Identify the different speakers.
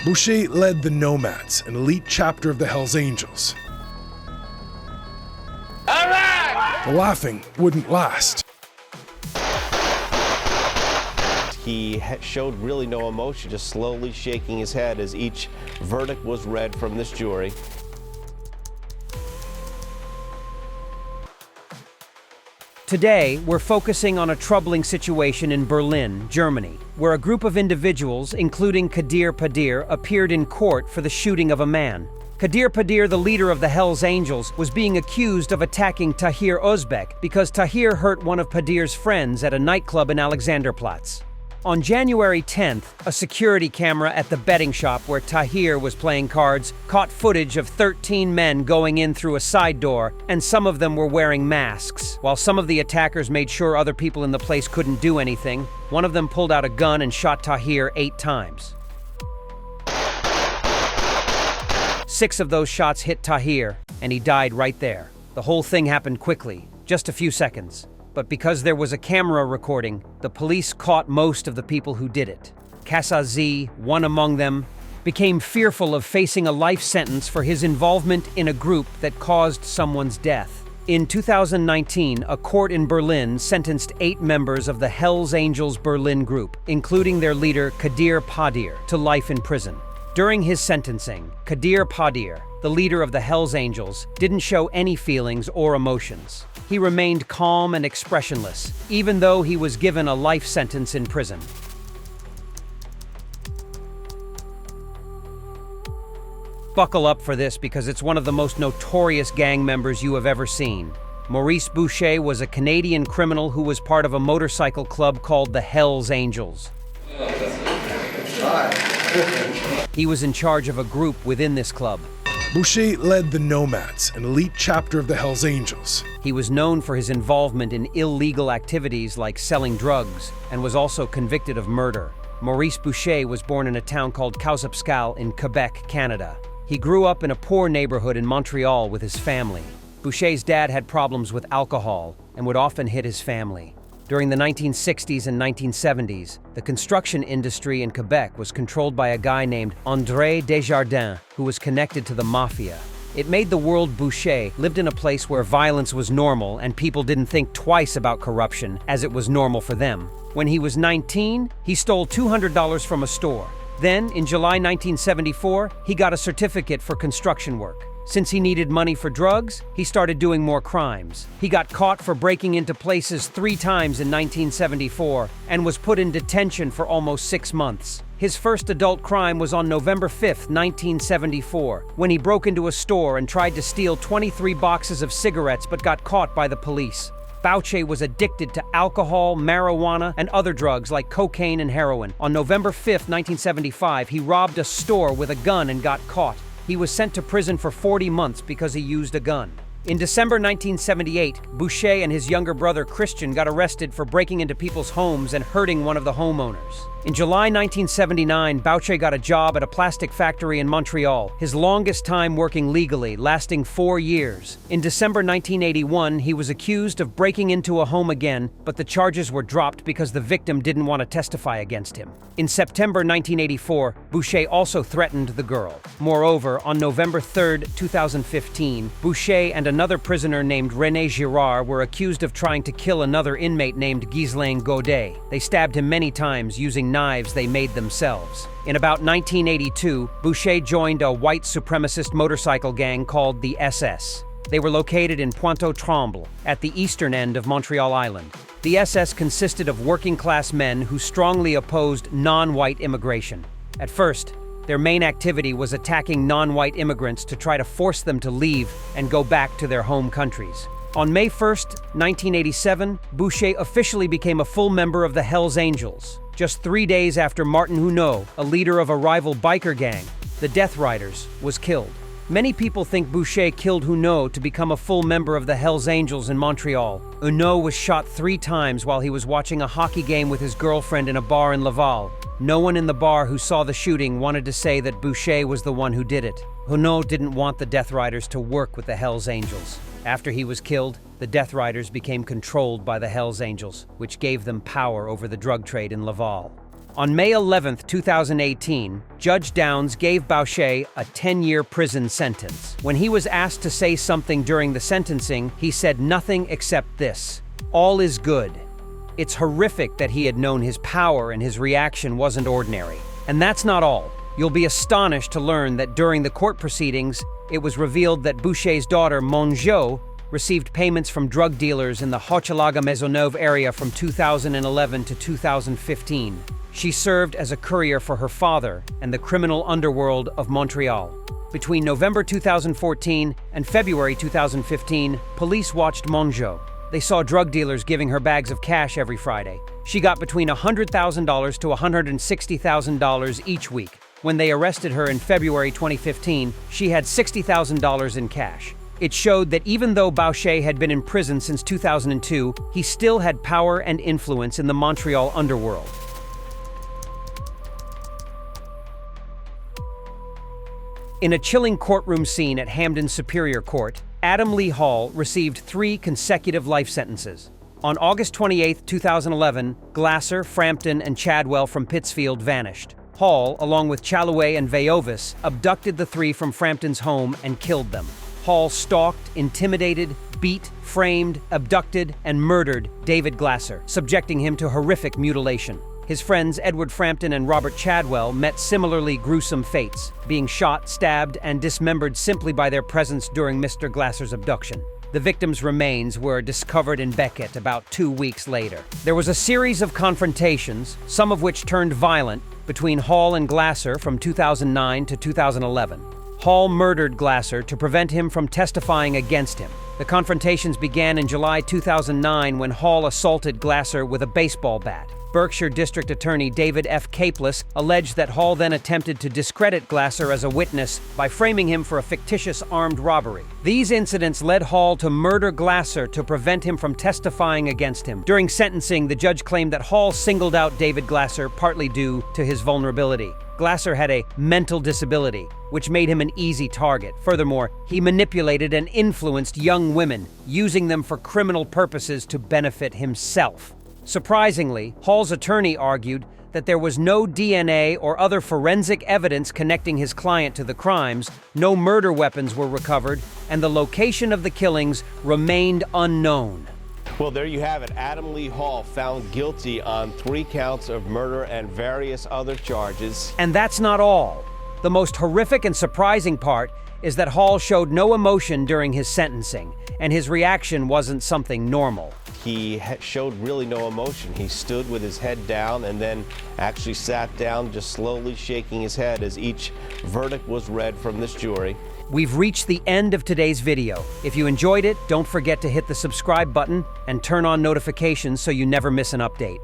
Speaker 1: Boucher led the Nomads, an elite chapter of the Hells Angels.
Speaker 2: All right!
Speaker 1: The laughing wouldn't last.
Speaker 3: He showed really no emotion, just slowly shaking his head as each verdict was read from this jury.
Speaker 4: Today, we're focusing on a troubling situation in Berlin, Germany, where a group of individuals, including Kadir Padir, appeared in court for the shooting of a man. Kadir Padir, the leader of the Hells Angels, was being accused of attacking Tahir Özbek because Tahir hurt one of Padir's friends at a nightclub in Alexanderplatz. On January 10th, a security camera at the betting shop where Tahir was playing cards caught footage of 13 men going in through a side door, and some of them were wearing masks. While some of the attackers made sure other people in the place couldn't do anything, one of them pulled out a gun and shot Tahir 8 times. 6 of those shots hit Tahir, and he died right there. The whole thing happened quickly, just a few seconds. But because there was a camera recording, the police caught most of the people who did it. Kasazi, one among them, became fearful of facing a life sentence for his involvement in a group that caused someone's death. In 2019, a court in Berlin sentenced 8 members of the Hells Angels Berlin group, including their leader Kadir Padir, to life in prison. During his sentencing, Kadir Padir, the leader of the Hells Angels, didn't show any feelings or emotions. He remained calm and expressionless, even though he was given a life sentence in prison. Buckle up for this because it's one of the most notorious gang members you have ever seen. Maurice Boucher was a Canadian criminal who was part of a motorcycle club called the Hells Angels. He was in charge of a group within this club.
Speaker 1: Boucher led the Nomads, an elite chapter of the Hells Angels.
Speaker 4: He was known for his involvement in illegal activities like selling drugs and was also convicted of murder. Maurice Boucher was born in a town called Kausapskal in Quebec, Canada. He grew up in a poor neighborhood in Montreal with his family. Boucher's dad had problems with alcohol and would often hit his family. During the 1960s and 1970s, the construction industry in Quebec was controlled by a guy named André Desjardins, who was connected to the mafia. It made the world Boucher lived in a place where violence was normal and people didn't think twice about corruption, as it was normal for them. When he was 19, he stole $200 from a store. Then, in July 1974, he got a certificate for construction work. Since he needed money for drugs, he started doing more crimes. He got caught for breaking into places 3 times in 1974 and was put in detention for almost 6 months. His first adult crime was on November 5, 1974, when he broke into a store and tried to steal 23 boxes of cigarettes but got caught by the police. Boucher was addicted to alcohol, marijuana, and other drugs like cocaine and heroin. On November 5, 1975, he robbed a store with a gun and got caught. He was sent to prison for 40 months because he used a gun. In December 1978, Boucher and his younger brother Christian got arrested for breaking into people's homes and hurting one of the homeowners. In July 1979, Boucher got a job at a plastic factory in Montreal, his longest time working legally, lasting 4 years. In December 1981, he was accused of breaking into a home again, but the charges were dropped because the victim didn't want to testify against him. In September 1984, Boucher also threatened the girl. Moreover, on November 3, 2015, Boucher and another prisoner named René Girard were accused of trying to kill another inmate named Ghislain Godet. They stabbed him many times using knives they made themselves. In about 1982, Boucher joined a white supremacist motorcycle gang called the SS. They were located in Pointe-aux-Trembles, at the eastern end of Montreal Island. The SS consisted of working-class men who strongly opposed non-white immigration. At first, their main activity was attacking non-white immigrants to try to force them to leave and go back to their home countries. On May 1, 1987, Boucher officially became a full member of the Hells Angels, just 3 days after Martin Huneau, a leader of a rival biker gang, the Death Riders, was killed. Many people think Boucher killed Huneau to become a full member of the Hells Angels in Montreal. Huneau was shot 3 times while he was watching a hockey game with his girlfriend in a bar in Laval. No one in the bar who saw the shooting wanted to say that Boucher was the one who did it. Huneau didn't want the Death Riders to work with the Hells Angels. After he was killed, the Death Riders became controlled by the Hells Angels, which gave them power over the drug trade in Laval. On May 11, 2018, Judge Downs gave Boucher a 10-year prison sentence. When he was asked to say something during the sentencing, he said nothing except this: "All is good." It's horrific that he had known his power and his reaction wasn't ordinary. And that's not all. You'll be astonished to learn that during the court proceedings, it was revealed that Boucher's daughter, Monjo, received payments from drug dealers in the Hochelaga-Maisonneuve area from 2011 to 2015. She served as a courier for her father and the criminal underworld of Montreal. Between November 2014 and February 2015, police watched Monjo. They saw drug dealers giving her bags of cash every Friday. She got between $100,000 to $160,000 each week. When they arrested her in February 2015, she had $60,000 in cash. It showed that even though Boucher had been in prison since 2002, he still had power and influence in the Montreal underworld. In a chilling courtroom scene at Hamden Superior Court, Adam Lee Hall received 3 consecutive life sentences. On August 28, 2011, Glasser, Frampton, and Chadwell from Pittsfield vanished. Hall, along with Chalouet and Veovis, abducted the 3 from Frampton's home and killed them. Hall stalked, intimidated, beat, framed, abducted, and murdered David Glasser, subjecting him to horrific mutilation. His friends Edward Frampton and Robert Chadwell met similarly gruesome fates, being shot, stabbed, and dismembered simply by their presence during Mr. Glasser's abduction. The victims' remains were discovered in Beckett about 2 weeks later. There was a series of confrontations, some of which turned violent, between Hall and Glasser from 2009 to 2011. Hall murdered Glasser to prevent him from testifying against him. The confrontations began in July 2009 when Hall assaulted Glasser with a baseball bat. Berkshire District Attorney David F. Capeless alleged that Hall then attempted to discredit Glasser as a witness by framing him for a fictitious armed robbery. These incidents led Hall to murder Glasser to prevent him from testifying against him. During sentencing, the judge claimed that Hall singled out David Glasser partly due to his vulnerability. Glasser had a mental disability, which made him an easy target. Furthermore, he manipulated and influenced young women, using them for criminal purposes to benefit himself. Surprisingly, Hall's attorney argued that there was no DNA or other forensic evidence connecting his client to the crimes, no murder weapons were recovered, and the location of the killings remained unknown.
Speaker 3: Well, there you have it. Adam Lee Hall found guilty on 3 counts of murder and various other charges.
Speaker 4: And that's not all. The most horrific and surprising part is that Hall showed no emotion during his sentencing, and his reaction wasn't something normal.
Speaker 3: He showed really no emotion. He stood with his head down and then actually sat down, just slowly shaking his head as each verdict was read from this jury.
Speaker 4: We've reached the end of today's video. If you enjoyed it, don't forget to hit the subscribe button and turn on notifications so you never miss an update.